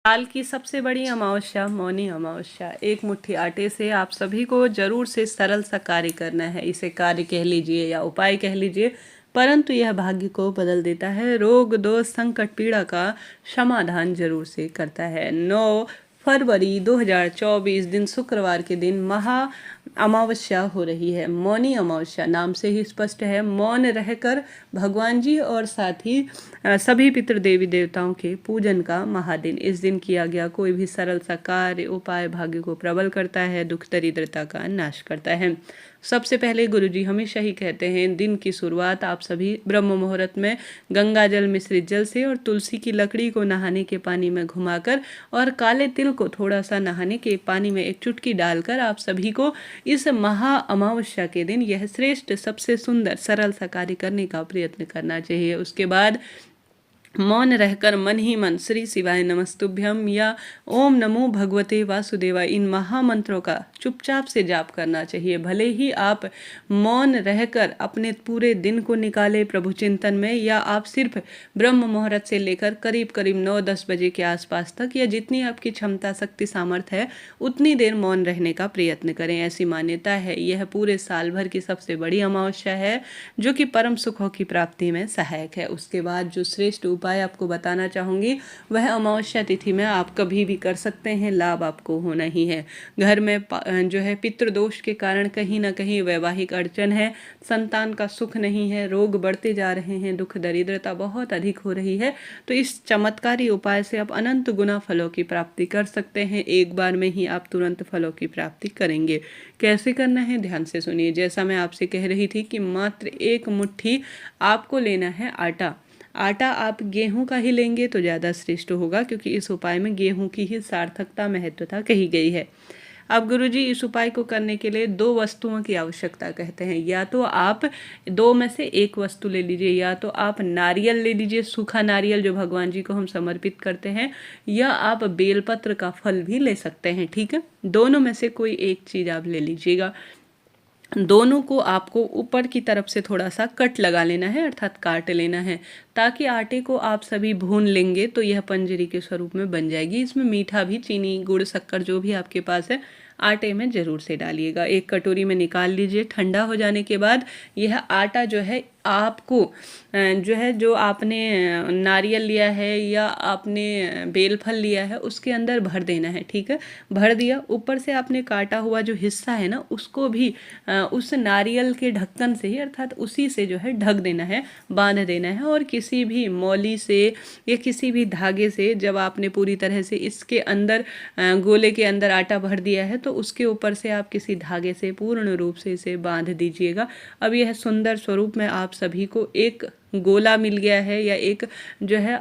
साल की सबसे बड़ी अमावस्या मौनी अमावस्या। एक मुट्ठी आटे से आप सभी को जरूर से सरल सा कार्य करना है। इसे कार्य कह लीजिए या उपाय कह लीजिए, परंतु यह भाग्य को बदल देता है। रोग दोष संकट पीड़ा का समाधान जरूर से करता है। 9 फरवरी 2024 दिन शुक्रवार के दिन महा अमावस्या हो रही है। मौनी अमावस्या नाम से ही स्पष्ट है, मौन रहकर भगवान जी और साथ ही सभी पितृ देवी देवताओं के पूजन का महादिन। इस दिन किया गया कोई भी सरल सा कार्य उपाय भाग्य को प्रबल करता है, दुख दरिद्रता का नाश करता है। सबसे पहले गुरुजी हमेशा ही कहते हैं, दिन की शुरुआत आप सभी ब्रह्म मुहूर्त में गंगा जल मिश्रित जल से और तुलसी की लकड़ी को नहाने के पानी में घुमाकर और काले तिल को थोड़ा सा नहाने के पानी में एक चुटकी डालकर आप सभी को इस महा अमावस्या के दिन यह श्रेष्ठ सबसे सुंदर सरल सा कार्य करने का प्रयत्न करना चाहिए। उसके बाद मौन रहकर मन ही मन श्री शिवाय नमस्तुभ्यम या ओम नमो भगवते वासुदेवा इन महामंत्रों का चुपचाप से जाप करना चाहिए। भले ही आप मौन रहकर अपने पूरे दिन को निकाले प्रभु चिंतन में, या आप सिर्फ ब्रह्म मुहूर्त से लेकर करीब करीब 9-10 बजे के आसपास तक, या जितनी आपकी क्षमता शक्ति सामर्थ्य है उतनी देर मौन रहने का प्रयत्न करें। ऐसी मान्यता है यह पूरे साल भर की सबसे बड़ी अमावस्या है जो कि परम सुखों की प्राप्ति में सहायक है। उसके बाद जो श्रेष्ठ उपाय आपको बताना चाहूँगी वह अमावस्या तिथि में आप कभी भी कर सकते हैं, लाभ आपको होना ही है। घर में जो है पितृदोष के कारण कहीं ना कहीं वैवाहिक अड़चन है, संतान का सुख नहीं है, रोग बढ़ते जा रहे हैं, दुख दरिद्रता बहुत अधिक हो रही है, तो इस चमत्कारी उपाय से आप अनंत गुना फलों की प्राप्ति कर सकते हैं। एक बार में ही आप तुरंत फलों की प्राप्ति करेंगे। कैसे करना है ध्यान से सुनिए। जैसा मैं आपसे कह रही थी कि मात्र एक मुट्ठी आपको लेना है आटा। आटा आप गेहूं का ही लेंगे तो ज़्यादा श्रेष्ठ होगा, क्योंकि इस उपाय में गेहूं की ही सार्थकता महत्वता कही गई है। अब गुरुजी इस उपाय को करने के लिए 2 वस्तुओं की आवश्यकता कहते हैं। या तो आप 2 में से एक वस्तु ले लीजिए, या तो आप नारियल ले लीजिए, सूखा नारियल जो भगवान जी को हम समर्पित करते हैं, या आप बेलपत्र का फल भी ले सकते हैं। ठीक है, दोनों में से कोई एक चीज़ आप ले लीजिएगा। दोनों को आपको ऊपर की तरफ से थोड़ा सा कट लगा लेना है, अर्थात काट लेना है, ताकि आटे को आप सभी भून लेंगे तो यह पंजरी के स्वरूप में बन जाएगी। इसमें मीठा भी, चीनी गुड़ शक्कर जो भी आपके पास है आटे में ज़रूर से डालिएगा। एक कटोरी में निकाल लीजिए। ठंडा हो जाने के बाद यह आटा जो है आपको जो है, जो आपने नारियल लिया है या आपने बेलफल लिया है उसके अंदर भर देना है। ठीक है, भर दिया। ऊपर से आपने काटा हुआ जो हिस्सा है ना उसको भी उस नारियल के ढक्कन से ही, अर्थात उसी से जो है ढक देना है, बांध देना है। और किसी भी मौली से या किसी भी धागे से जब आपने पूरी तरह से इसके अंदर गोले के अंदर आटा भर दिया है तो उसके ऊपर से आप किसी धागे से पूर्ण रूप से इसे बांध दीजिएगा। अब यह सुंदर स्वरूप में आप सभी को एक गोला मिल गया है, या एक जो है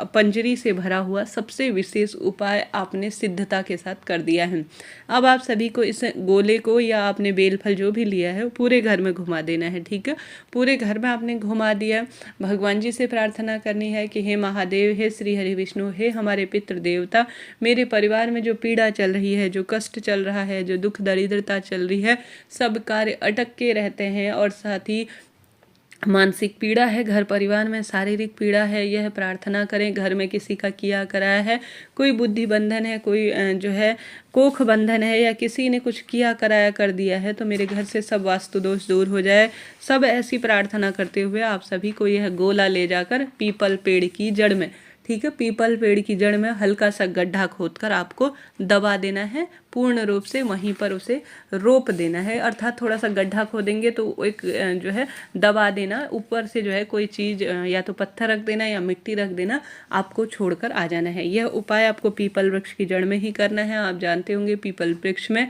पंजरी से भरा हुआ सबसे विशेष उपाय आपने सिद्धता के साथ कर दिया है। अब आप सभी को इस गोले को या आपने बेलफल जो भी लिया है पूरे घर में घुमा देना है। ठीक है, पूरे घर में आपने घुमा दिया। भगवान जी से प्रार्थना करनी है कि हे महादेव, हे श्री हरि विष्णु, हे हमारे पितृ देवता, मेरे परिवार में जो पीड़ा चल रही है, जो कष्ट चल रहा है, जो दुख दरिद्रता चल रही है, सब कार्य अटक के रहते हैं, और साथ ही मानसिक पीड़ा है, घर परिवार में शारीरिक पीड़ा है, यह प्रार्थना करें। घर में किसी का किया कराया है, कोई बुद्धि बंधन है, कोई जो है कोख बंधन है, या किसी ने कुछ किया कराया कर दिया है, तो मेरे घर से सब वास्तु दोष दूर हो जाए। सब ऐसी प्रार्थना करते हुए आप सभी को यह गोला ले जाकर पीपल पेड़ की जड़ में, ठीक है, पीपल पेड़ की जड़ में हल्का सा गड्ढा खोदकर आपको दबा देना है। पूर्ण रूप से वहीं पर उसे रोप देना है, अर्थात थोड़ा सा गड्ढा खोदेंगे तो एक जो है दबा देना, ऊपर से जो है कोई चीज़ या तो पत्थर रख देना या मिट्टी रख देना, आपको छोड़कर आ जाना है। यह उपाय आपको पीपल वृक्ष की जड़ में ही करना है। आप जानते होंगे पीपल वृक्ष में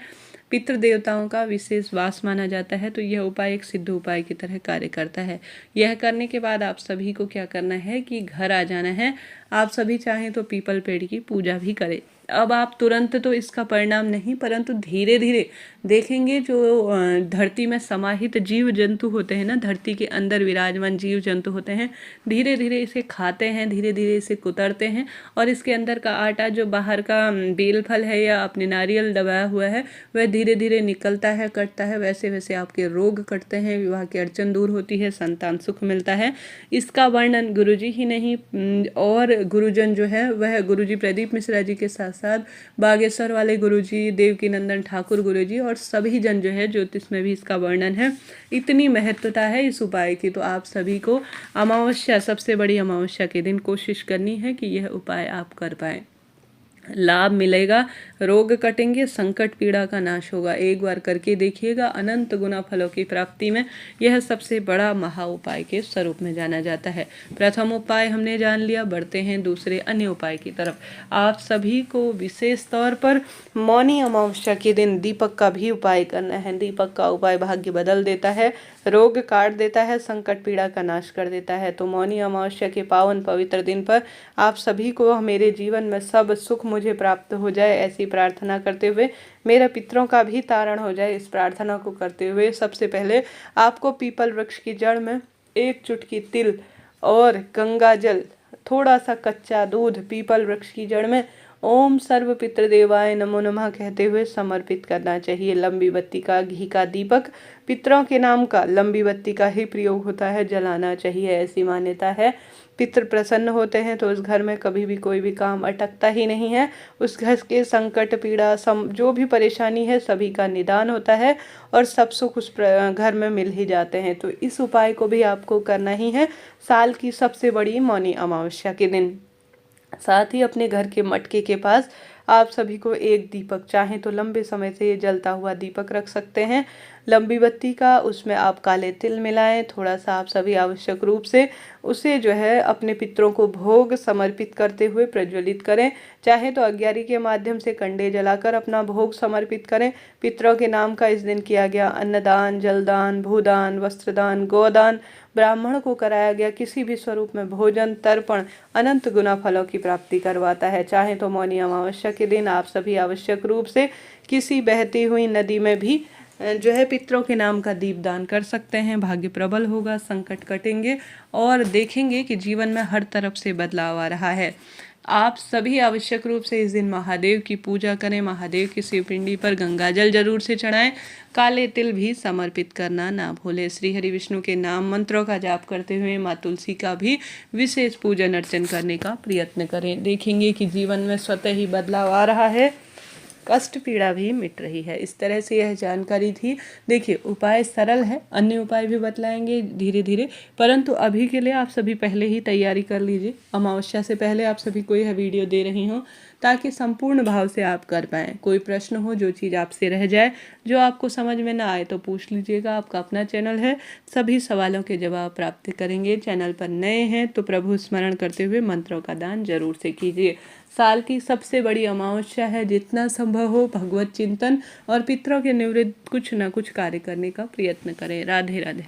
पितृ देवताओं का विशेष वास माना जाता है, तो यह उपाय एक सिद्ध उपाय की तरह कार्य करता है। यह करने के बाद आप सभी को क्या करना है कि घर आ जाना है। आप सभी चाहें तो पीपल पेड़ की पूजा भी करें। अब आप तुरंत तो इसका परिणाम नहीं, परंतु धीरे धीरे देखेंगे जो धरती में समाहित जीव जंतु होते हैं ना, धरती के अंदर विराजमान जीव जंतु होते हैं, धीरे धीरे इसे खाते हैं, धीरे धीरे इसे कुतरते हैं, और इसके अंदर का आटा जो बाहर का बेल फल है या अपने नारियल दबाया हुआ है वह धीरे धीरे निकलता है, कटता है। वैसे वैसे आपके रोग कटते हैं, विवाह की अड़चन दूर होती है, संतान सुख मिलता है। इसका वर्णन गुरुजी ही नहीं और गुरुजन जो है वह गुरुजी प्रदीप मिश्रा जी के साथ साथ बागेश्वर वाले गुरुजी, देवकी नंदन ठाकुर गुरुजी और सभी जन जो है ज्योतिष में भी इसका वर्णन है। इतनी महत्वता है इस उपाय की, तो आप सभी को अमावस्या, सबसे बड़ी अमावस्या के दिन कोशिश करनी है कि यह उपाय आप कर पाएँ। लाभ मिलेगा, रोग कटेंगे, संकट पीड़ा का नाश होगा। एक बार करके देखिएगा, अनंत गुना फलों की प्राप्ति में यह सबसे बड़ा महा उपाय के स्वरूप में जाना जाता है। प्रथम उपाय हमने जान लिया, बढ़ते हैं दूसरे अन्य उपाय की तरफ। आप सभी को विशेष तौर पर मौनी अमावस्या के दिन दीपक का भी उपाय करना है। दीपक का उपाय भाग्य बदल देता है, रोग काट देता है, संकट पीड़ा का नाश कर देता है। तो मौनी अमावस्या के पावन पवित्र दिन पर आप सभी को मेरे जीवन में सब सुख मुझे प्राप्त हो जाए, ऐसी प्रार्थना करते हुए, मेरे पितरों का भी तारण हो जाए, इस प्रार्थना को करते हुए सबसे पहले आपको पीपल वृक्ष की जड़ में एक चुटकी तिल और गंगा जल, थोड़ा सा कच्चा दूध पीपल वृक्ष की जड़ में ओम सर्व पितृदेवाय नमो नमः कहते हुए समर्पित करना चाहिए। लंबी बत्ती का घी का दीपक पितरों के नाम का लंबी बत्ती का ही प्रयोग होता है, जलाना चाहिए, ऐसी मान्यता है। पितृ प्रसन्न होते हैं तो उस घर में कभी भी कोई भी काम अटकता ही नहीं है। उस घर के संकट पीड़ा जो भी परेशानी है सभी का निदान होता है और सब सुख उस घर में मिल ही जाते हैं। तो इस उपाय को भी आपको करना ही है साल की सबसे बड़ी मौनी अमावस्या के दिन। साथ ही अपने घर के मटके के पास आप सभी को एक दीपक, चाहे तो लंबे समय से जलता हुआ दीपक रख सकते हैं लंबी बत्ती का, उसमें आप काले तिल मिलाएं, थोड़ा सा आप सभी आवश्यक रूप से उसे जो है अपने पितरों को भोग समर्पित करते हुए प्रज्वलित करें। चाहे तो अग्यारी के माध्यम से कंडे जलाकर अपना भोग समर्पित करें। पितरों के नाम का इस दिन किया गया अन्नदान, जलदान, भूदान, वस्त्रदान, गोदान, ब्राह्मण को कराया गया किसी भी स्वरूप में भोजन, तर्पण अनंत गुना फलों की प्राप्ति करवाता है। चाहे तो मौनी अमावस्या के दिन आप सभी आवश्यक रूप से किसी बहती हुई नदी में भी जो है पितरों के नाम का दीपदान कर सकते हैं। भाग्य प्रबल होगा, संकट कटेंगे और देखेंगे कि जीवन में हर तरफ से बदलाव आ रहा है। आप सभी आवश्यक रूप से इस दिन महादेव की पूजा करें, महादेव की शिवपिंडी पर गंगाजल जरूर से चढ़ाएं, काले तिल भी समर्पित करना ना भूलें। श्री हरि विष्णु के नाम मंत्रों का जाप करते हुए माँ तुलसी का भी विशेष पूजन अर्चन करने का प्रयत्न करें। देखेंगे कि जीवन में स्वतः ही बदलाव आ रहा है, कष्ट पीड़ा भी मिट रही है। इस तरह से यह जानकारी थी। देखिए उपाय सरल है, अन्य उपाय भी बतलाएंगे धीरे धीरे, परंतु अभी के लिए आप सभी पहले ही तैयारी कर लीजिए। अमावस्या से पहले आप सभी को यह वीडियो दे रही हूँ ताकि संपूर्ण भाव से आप कर पाएँ। कोई प्रश्न हो, जो चीज़ आपसे रह जाए, जो आपको समझ में ना आए तो पूछ लीजिएगा। आपका अपना चैनल है, सभी सवालों के जवाब प्राप्त करेंगे। चैनल पर नए हैं तो प्रभु स्मरण करते हुए मंत्रों का दान जरूर से कीजिए। साल की सबसे बड़ी अमावस्या है, जितना संभव हो भगवत चिंतन और पितरों के निवृत्त कुछ न कुछ कार्य करने का प्रयत्न करें। राधे राधे।